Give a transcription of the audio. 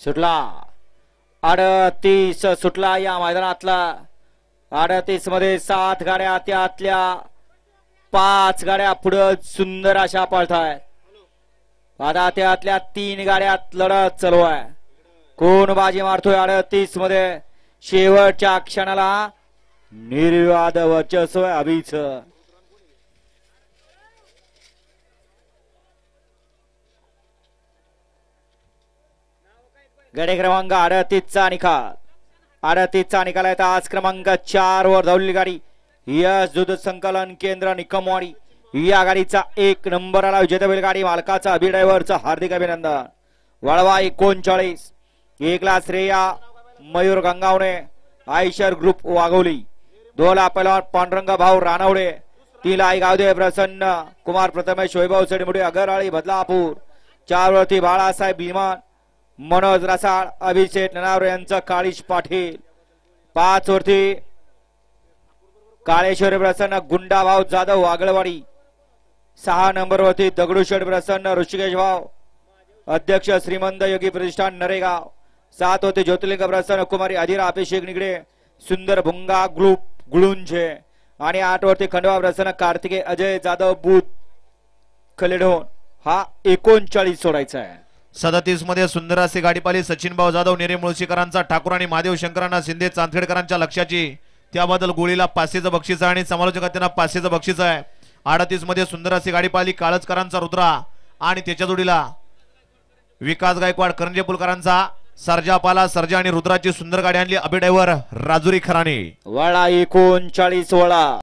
सुटला 38 सुटला या मैदानातला 38 मध्ये 7 गाड्या त्यातल्या 5 गाड्या पुढे सुंदर अशा पळतायत. आता त्यातल्या 3 गाड्यात लढत चालू आहे. कोण बाजी मारतोय 38 मध्ये शेवटच्या क्षणाला निर्विवाद वर्चस्व अभिच. गडे क्रमांक 38 चा निकाल 38 चा निकाल आहे. आज क्रमांक 4 वर धावलेली गाडी यश दूध संकलन केंद्र निकमवाडी या गाडीचा 1 नंबरला विजेता बैलगाडी मालकाचा अभि ड्रायव्हरचा हार्दिक अभिनंदन. वळवा 39 1 ला श्रेया मयूर गंगावणे आयशर ग्रुप वाघोली. 2 ला पहिलवान पांडुरंग भाऊ रानवडे. 3 ला आई गावदे प्रसन्न कुमार प्रथमेश वैभव सडमुडे अगरआळी बदलापूर. 4 वरती बाळासाहेब भीमान मनोज रसाळ अभिषेक ननावरे यांचा काळीश पाटील. 5 वरती काळेश्वरी प्रसन्न गुंडा भाऊ जाधव वागळवाडी. 6 नंबर वरती दगडूशेठ प्रसन्न ऋषिकेश भाऊ अध्यक्ष श्रीमंत योगी प्रतिष्ठान नरेगाव. 7 होते ज्योतिर्लिंग प्रसन्न कुमारी अधिरा अभिषेक निगडे सुंदर भुंगा ग्रुप गुळुंजे. आणि 8 वरती खंडवा प्रसन्न कार्तिके अजय जाधव बुध खलेडोन. हा 39 सोडायचा आहे. 37 मध्ये सुंदर अशी गाडी पाली सचिन भाऊ जाधव नेरे मुळशीकरांचा ठाकूर आणि महादेव शंकरांना शिंदे चांदखेडकरांच्या लक्षाची. त्याबद्दल गोळीला 500चं बक्षीस आहे आणि समालोचकांना 500चं बक्षीस आहे. 38 मध्ये सुंदर अशी गाडी पाली काळजकरांचा रुद्रा आणि त्याच्या जोडीला विकास गायकवाड करंजे पुलकरांचा सर्जा पाला. सर्जा आणि रुद्राची सुंदर गाडी आणली अभि ड्रायव्हर राजुरी खराणे. वळा 39 वळा